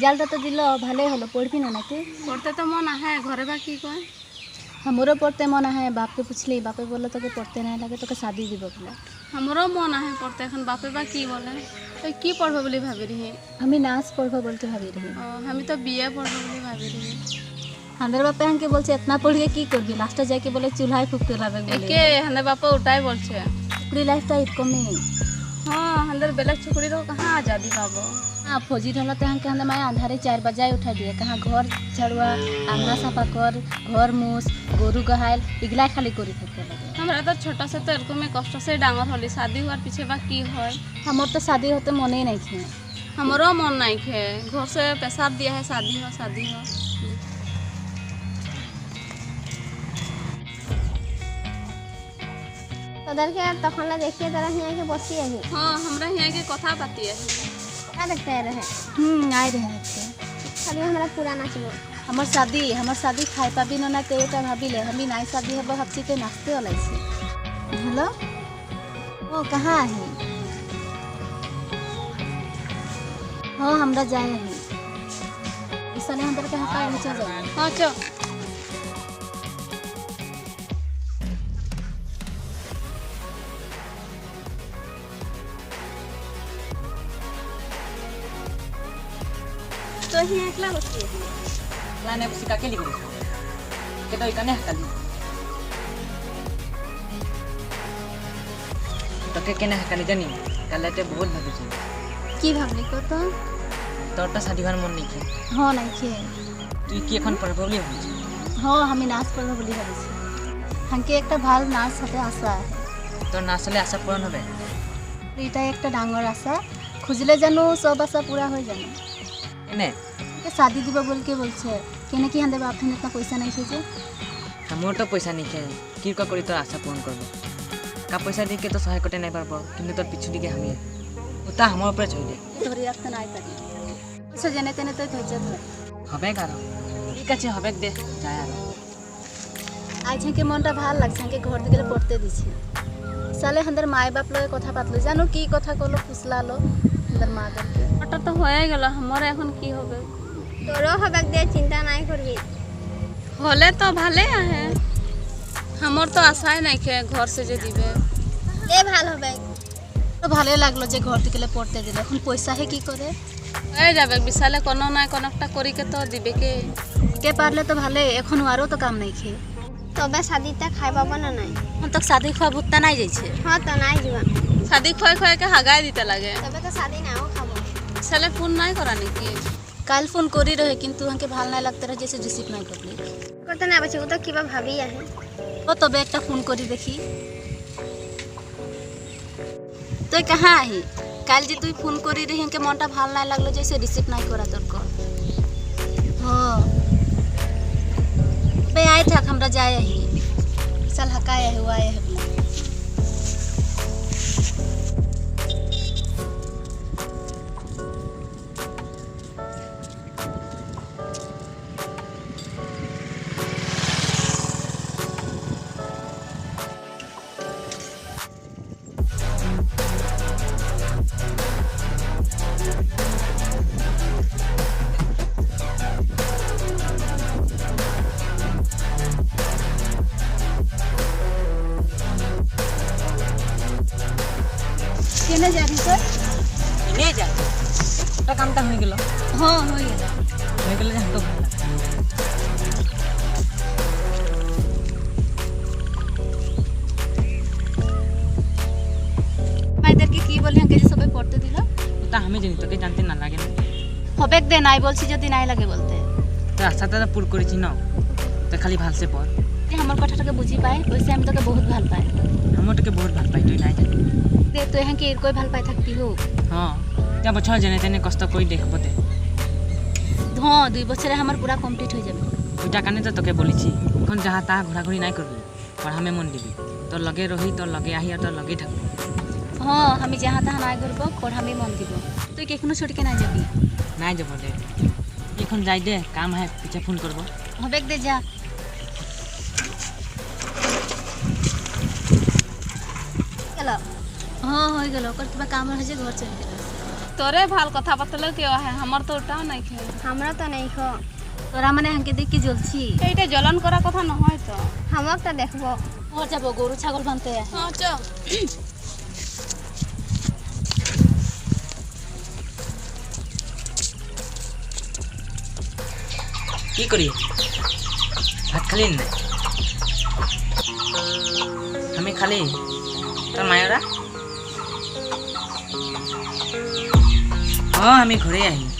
রেজাল্টটা তো দিল ভালোই হলো, পড়বি না নাকি? পড়তে তো মন আহে, ঘরে বা কি কয়? हमरो पढ़ते मन है, बाप के पूछली, बापे बोला तो के पढ़ते नहीं लगे तो के शादी দিব बोला। हमरो मन आहे पढ़ते, এখন বাপে বা কি বলে। তো কি পড়বে বলে ভাবি रही? हमें नाच पढ़बो बोल के भाभी रही। আমি তো বিয়ে পড়বে বলে ভাবি रही। हमारे बापे हमके बोलছে इतना पढ़ के की करबी, लास्ट जाके बोले चूल्हा फूकते लावे बोले। একে হানে বাপা ওটাই বলছে। पूरी लाइफ ता इतको में हाँ हंदर बेलक छुकड़ी रो कहाँ आजादी पाबो। हां फौजी रहला ते हमके हंदे मैं अंधारे 4 बजे उठा दिए, कहां घर झड़वा, आंगना साफा कर, घर मूस, गोरु गहाइल इगला खाली करी थके लगे। हमरा तो छोटा से तो एरको में कष्ट से डांगर होली, शादी हुआर पीछे बा की होय। हमर तो शादी होते मने ही नहीं थे। हमरो मन नहीं खे, घर से पैसा दिया है शादी हो शादी हो। তোদেরকে তখন দেখিয়ে তারা হিয়াকে বসিয়ে আছে। हाँ हमरा यहाँ के कथा पाती है। क्या देखते रहे? आए रहे थे खाली हमारा पुराना चलो हमर शादी खाए पाबी न ना ते एटा भाबिले हमी नाई शादी हबो हपसी के नाचते ओलाइसे। हेलो ओ कहाँ है? हो हमरा जाए है इसने अंदर के हका नीचे जाए। हाँ चल तो ही एकला बसी है। लाने सिका के लिखो के तो इकाने हकाली तो के केना हकाली जानी कालते बहुत भाबिছি की भाबली को तो তোরটা শাদি হওয়ার মন নেই কি? हो नहीं खे তুই কি এখন পড়বো বলি ভাবছিস? हो हमी नाच पढ़बो बोली भाबिছি। हमके একটা ভাল নাচ সাথে আশা है। তোর না আসলে আশা পূরণ হবে? এটা একটা ডাঙর আশা, খুঁজলে জানো সব আশা पूरा हो जाने। এনে के शादी দিব बोल के बोलছে কেনে কি হান্দে বাপ ইतना पैसा नहीं थे जे। আমার তো পয়সা নেই কে কি করি তোর আশা পূরণ করব কা পয়সা দিয়ে কে তো সহায় করতে নাই পারবো কিন্তু তোর পিছু দিকে আমি ওটা আমার উপরে ছড়ি দে ধরে রাখতে নাই পারি সে জেনে তেনে তো ধৈর্য ধরে হবে কারো ঠিক আছে হবে দে যায় আর আজ के মনটা ভাল লাগছে के ঘর দিকে পড়তে দিছি সালে হান্দার মাই বাপ লগে কথা পাতলো জানো কি কথা কলো ফুসলালো হান্দার মা বাপকে ওটা তো হয়ে গেল, हमरा এখন কি হবে? তোরও হবে দে, চিন্তা নাই করবি। হলে তো ভালে আহে, हमर तो आशाই নাই खे घर से जे दिबे। দে ভাল হবে। তো ভালো লাগলো যে ঘর দিকে পড়তে দিলে, এখন পয়সা হে কি করে হয়ে যাবে বিশালে কোনো না কোনো একটা করি কে তো দিবে কে পারলে তো ভালো, এখন আরো তো কাম নাই খে তবে শাদিটা খাই পাবো না নাই? এখন তো শাদি খাওয়া ভুত্তা নাই যাইছে। হ্যাঁ তো নাই যাবা, शादी खोए खोए के हगाई দিতে লাগে। তবে তো শাদি নাও খাবো। साले फोन নাই করা নাকি? কাল ফোন করি রহে কিন্তু हमके ভাল নাই লাগতে रहे जैसे रिसीव নাই করলি করতে না পারছি, ও তো কিবা ভাবি আহে। ও তবে একটা ফোন করি দেখি। তুই कहाँ আহি কাল যে তুই ফোন করি রহি हमके মনটা ভাল নাই লাগলো जैसे रिसीव নাই করা তোর কল। हो बे आए থাক हमरा जाए আহি चल हकाए हुआ है কেনে যাবি তোর? নিয়ে যা ওটা কামটা হয়ে গেল। হ্যাঁ হয়ে গেল যে হাঁটো ভালো লাগে। মাইদেরকে কি বলি हमके যে সবাই পড়তে দিল? ওটা আমি জানি তোকে জানতে না লাগে না। হবে দে নাই বলছি যদি নাই লাগে বলতে। তোর আশাটা তো পুর করেছি না, তো খালি ভালসে পড়। তুই আমার কথাটাকে বুঝি পাই ওইসে আমি তোকে বহুত ভাল পাই। আমি তোকে বহুত ভাল পাই তুই নাই জানি। দে তুই হাঁকে এরকই ভাল পাই থাকতি হো। হ্যাঁ যা বছর জেনে তেনে কষ্ট করে দেখবো দে। হ্যাঁ 2 বছরে আমার পুরা কমপ্লিট হয়ে যাবে। ওইটা কানে তো তোকে বলেছি এখন যাহা তাহা ঘোরাঘুরি নাই করবি, পড়ামে মন দিবি, তোর লগে রহি তোর লগে আহি আর তোর লগেই থাকবো। হ্যাঁ আমি যাহা তাহা নাই করব, পড়ামে মন দিব। তুই কেখনো ছুটকে নাই যাবি? নাই যাব দে, এখন যাই দে, কাম আহে পিছে ফোন করবো। হবে দে যা। হ্যাঁ হয়ে গেল, ওর কিবা কাম হয়েছে ঘর চলে গেল। তোরে ভাল কথা পাতলে কেউ আহে আমার তো ওটাও নাই खे हमरा तो नहीं खो তোরা মানে হাঁকে দেখি জ্বলছি এইটা জ্বলন করা কথা নহয় তো हमक तो देखबो ওর যাবো গরু ছাগল বানতে হ্যাঁ চ কি করি ভাত খালি নাই আমি খালি তোর মায়েরা আমি ঘরে আহিম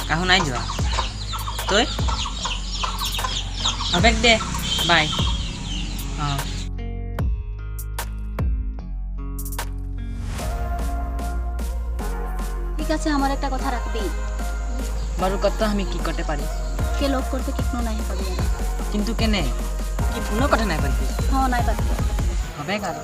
কাহু নাই যোৱা তই আবেগ দে বাই ঠিক আছে আমার একটা কথা রাখবি বাৰু কত আমি কি করতে পারি কে লোক করতে কিনো নাই পাবি না কিন্তু কেনে কি কোনো কথা নাই পারবি হ্যাঁ নাই পাবি হবে আৰু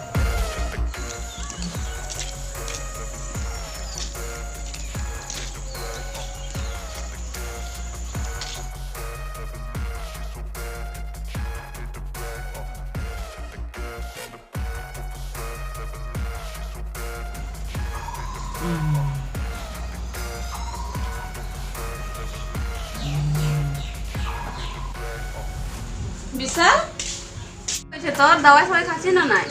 বিশাল তোর দাওয়াই সবাই খাচ্ছি না নাই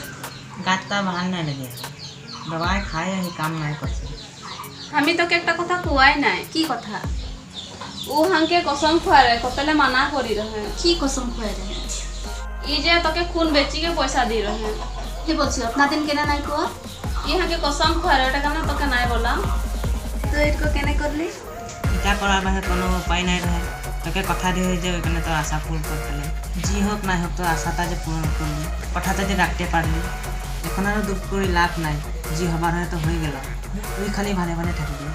গাতটা ভাল নাই লাগে দবাই খাই আহি কাম নাই করছে আমি তোকে একটা কথা কুয়াই নাই কি কথা ও হাঙ্কে কসম খুয়ারে কতলে মানা করি রহে কি কসম খুয়াই রে ই যে তোকে খুন বেচিকে পয়সা দি রহে কি বলছি আপনা দিন কেনা নাই কোয়া ই হাঙ্কে কসম খুয়ারে ওটা কেন তোকে নাই বলা তুই এটকো কেনে করলি ইটা কৰাৰ বাহিৰে কোনো উপায় নাই ৰহে তোকে কথা দি যে ওইখানে তো আশা পূরণ করতে যি হোক নাই হোক তো আশাটা যে পূরণ করলি কথাটা যে রাখতে পারলি এখন আর দুঃখ করে লাভ নাই যি হবার হয় তো হয়ে গেল তুই খালি ভালে ভালে থাকিবি